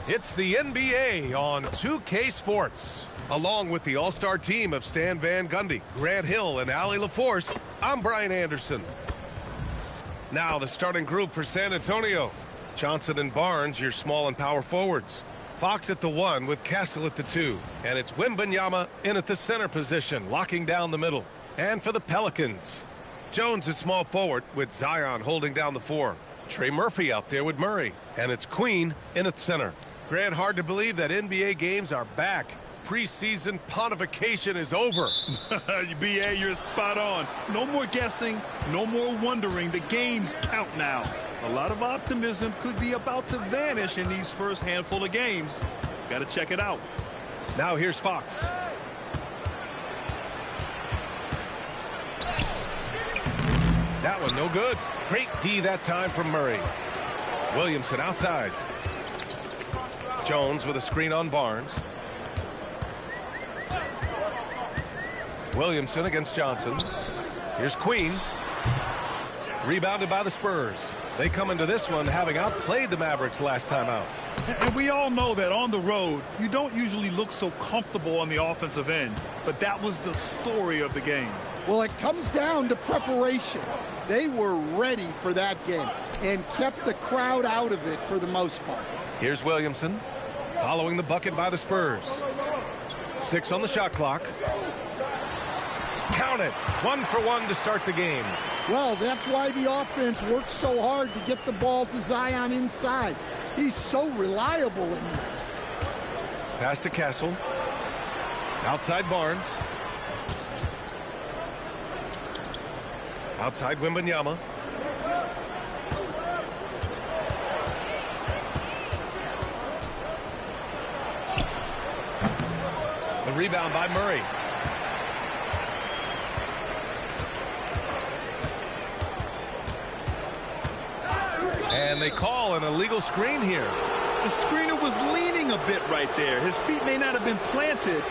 It's the NBA on 2K Sports. Along with the all-star team of Stan Van Gundy, Grant Hill, and Allie LaForce, I'm Brian Anderson. Now the starting group for San Antonio. Johnson and Barnes, your small and power forwards. Fox at the 1 with Castle at the 2. And it's Wembanyama in at the center position, locking down the middle. And for the Pelicans, Jones at small forward with Zion holding down the 4. Trey Murphy out there with Murray. And it's Queen in at center. Grant, hard to believe that NBA games are back. Preseason pontification is over. BA, you're spot on. No more guessing, no more wondering. The games count now. A lot of optimism could be about to vanish in these first handful of games. Got to check it out. Now here's Fox. That one no good. Great D that time from Murray. Williamson outside. Jones with a screen on Barnes. Williamson against Johnson. Here's Queen. Rebounded by the Spurs. They come into this one having outplayed the Mavericks last time out. And we all know that on the road, you don't usually look so comfortable on the offensive end. But that was the story of the game. Well, it comes down to preparation. They were ready for that game and kept the crowd out of it for the most part. Here's Williamson following the bucket by the Spurs. 6 on the shot clock. Count it. 1 for 1 to start the game. Well, that's why the offense works so hard to get the ball to Zion inside. He's so reliable in there. Pass to Castle. Outside Barnes. Outside Wembanyama. The rebound by Murray. And they call an illegal screen here. The screener was leaning a bit right there. His feet may not have been planted.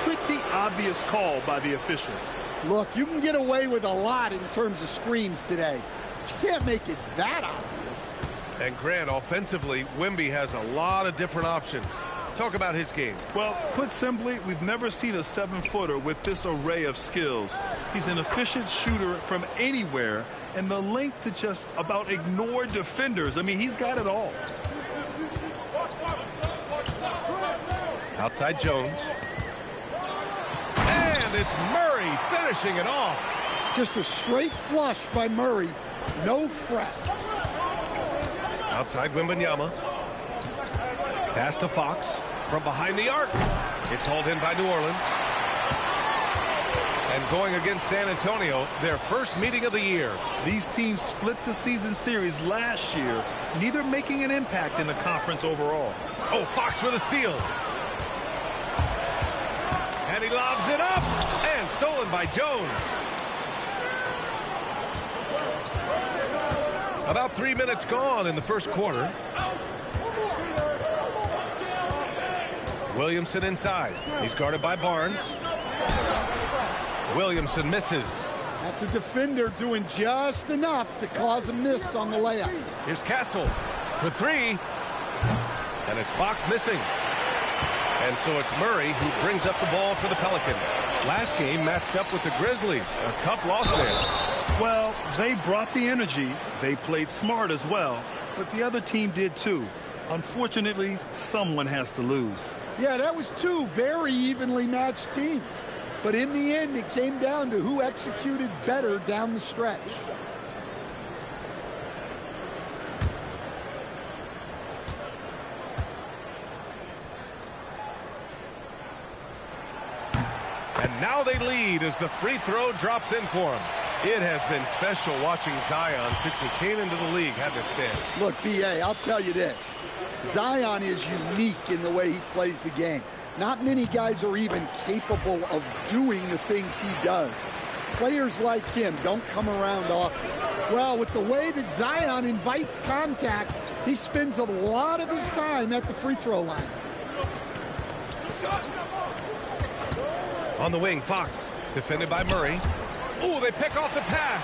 Pretty obvious call by the officials. Look, you can get away with a lot in terms of screens today. But you can't make it that obvious. And Grant, offensively, Wemby has a lot of different options. Talk about his game. Well, put simply, we've never seen a 7-footer with this array of skills. He's an efficient shooter from anywhere, and the length to just about ignore defenders. I mean, he's got it all. Outside Jones. And it's Murray finishing it off. Just a straight flush by Murray. No fret. Outside Wembanyama. Pass to Fox from behind the arc. It's hauled in by New Orleans. And going against San Antonio, their first meeting of the year. These teams split the season series last year, neither making an impact in the conference overall. Oh, Fox with a steal. And he lobs it up. And stolen by Jones. About 3 minutes gone in the first quarter. Williamson inside. He's guarded by Barnes. Williamson misses. That's a defender doing just enough to cause a miss on the layup. Here's Castle for 3. And it's Fox missing. And so it's Murray who brings up the ball for the Pelicans. Last game matched up with the Grizzlies. A tough loss there. Well, they brought the energy. They played smart as well. But the other team did too. Unfortunately, someone has to lose. Yeah, that was 2 very evenly matched teams. But in the end, it came down to who executed better down the stretch. And now they lead as the free throw drops in for him. It has been special watching Zion since he came into the league, hasn't it, Stan? Look, B.A., I'll tell you this. Zion is unique in the way he plays the game. Not many guys are even capable of doing the things he does. Players like him don't come around often. Well, with the way that Zion invites contact, he spends a lot of his time at the free throw line. On the wing, Fox, defended by Murray. Ooh, they pick off the pass.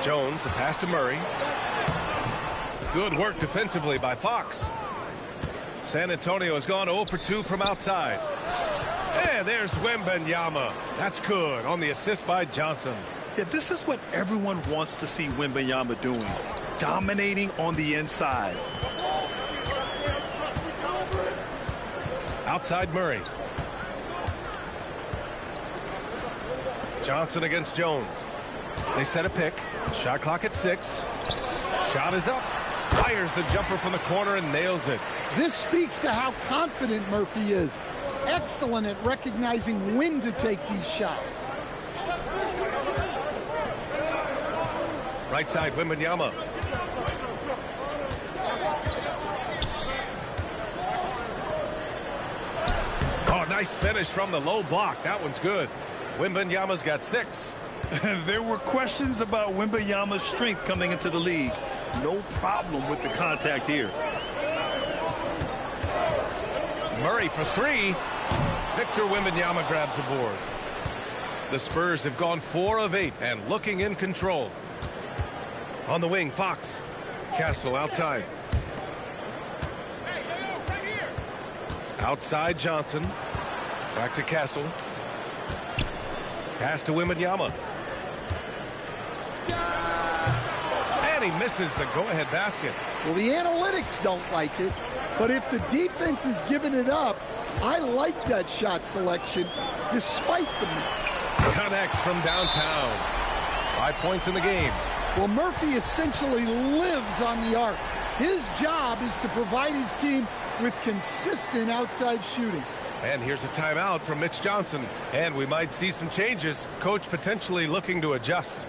Jones, the pass to Murray. Good work defensively by Fox. San Antonio has gone 0 for 2 from outside. And there's Wembanyama. That's good on the assist by Johnson. Yeah, this is what everyone wants to see Wembanyama doing. Dominating on the inside. Outside Murray. Johnson against Jones. They set a pick. Shot clock at 6. Shot is up. Fires the jumper from the corner and nails it. This speaks to how confident Murphy is. Excellent at recognizing when to take these shots. Right side, Wembanyama. Oh, nice finish from the low block. That one's good. Wembanyama's got 6. There were questions about Wembanyama's strength coming into the league. No problem with the contact here. Murray for 3. Victor Wembanyama grabs the board. The Spurs have gone 4 of 8 and looking in control. On the wing, Fox. Castle outside. Outside Johnson. Back to Castle. Pass to Wembanyama. And he misses the go-ahead basket. Well, the analytics don't like it, but if the defense is giving it up, I like that shot selection despite the miss. Connects from downtown. 5 points in the game. Well, Murphy essentially lives on the arc. His job is to provide his team with consistent outside shooting. And here's a timeout from Mitch Johnson. And we might see some changes. Coach potentially looking to adjust.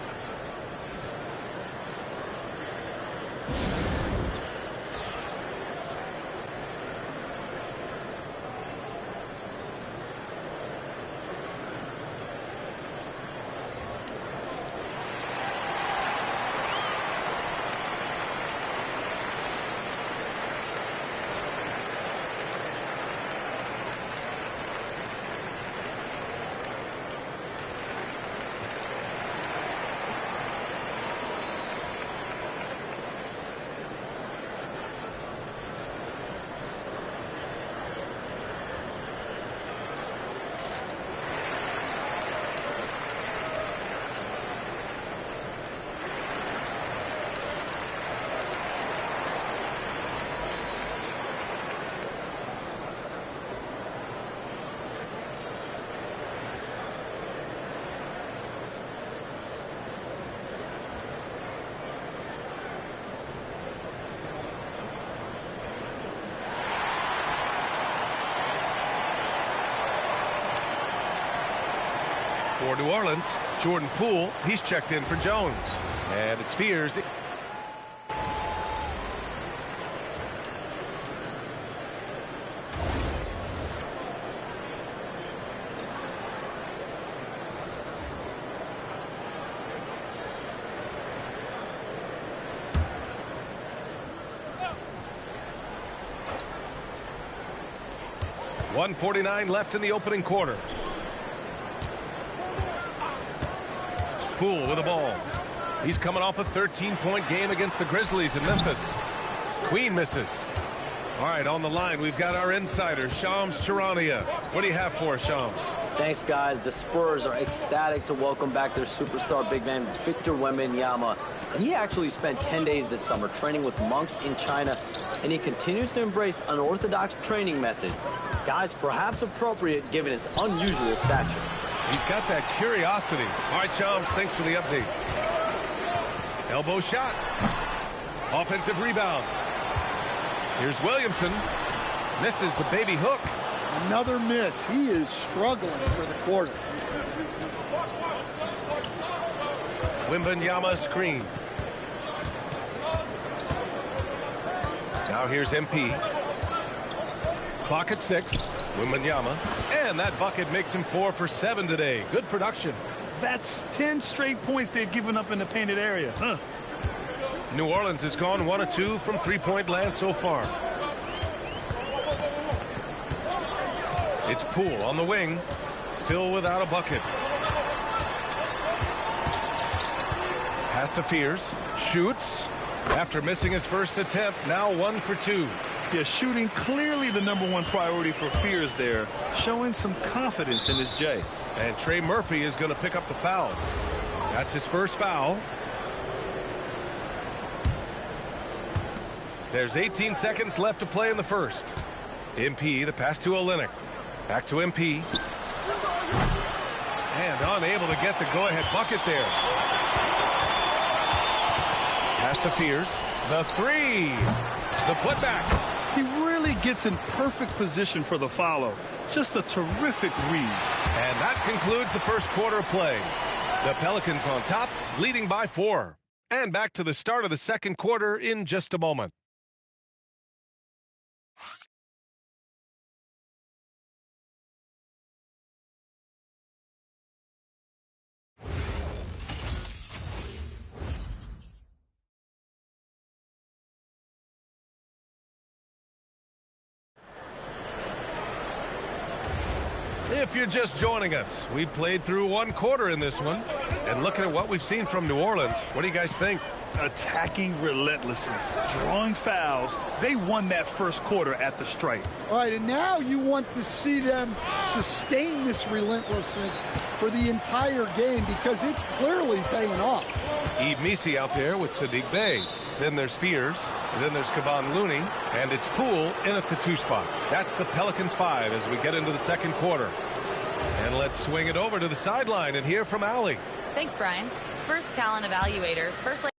For New Orleans, Jordan Poole, he's checked in for Jones. And it's Fears. .149 left in the opening quarter. Poole with the ball. He's coming off a 13-point game against the Grizzlies in Memphis. Queen misses. All right, on the line, we've got our insider, Shams Charania. What do you have for us, Shams? Thanks, guys. The Spurs are ecstatic to welcome back their superstar big man, Victor Wembanyama. And he actually spent 10 days this summer training with monks in China, and he continues to embrace unorthodox training methods. Guys, perhaps appropriate given his unusual stature. He's got that curiosity. All right, Shams, thanks for the update. Elbow shot. Offensive rebound. Here's Williamson. Misses the baby hook. Another miss. He is struggling for the quarter. Wembanyama screen. Now here's MP. Clock at 6. Wembanyama. And that bucket makes him 4 for 7 today. Good production. That's 10 straight points they've given up in the painted area. Huh? New Orleans has gone 1 of 2 from three-point land so far. It's Poole on the wing. Still without a bucket. Pass to Fears. Shoots. After missing his first attempt, now 1 for 2. Yeah, shooting clearly the #1 priority for Fears there. Showing some confidence in his J. And Trey Murphy is going to pick up the foul. That's his first foul. There's 18 seconds left to play in the first. MP, the pass to Olynyk. Back to MP. And unable to get the go-ahead bucket there. Pass to Fears. The three. The putback. He really gets in perfect position for the follow. Just a terrific read. And that concludes the first quarter of play. The Pelicans on top, leading by 4. And back to the start of the second quarter in just a moment. If you're just joining us, we played through 1 quarter in this one. And looking at what we've seen from New Orleans, what do you guys think? Attacking relentlessly, drawing fouls. They won that first quarter at the stripe. All right, and now you want to see them sustain this relentlessness for the entire game because it's clearly paying off. Yves Missi out there with Sadiq Bey. Then there's Fears. Then there's Kevon Looney. And it's Poole in at the 2 spot. That's the Pelicans 5 as we get into the second quarter. And let's swing it over to the sideline and hear from Allie. Thanks, Brian. Spurs talent evaluators first like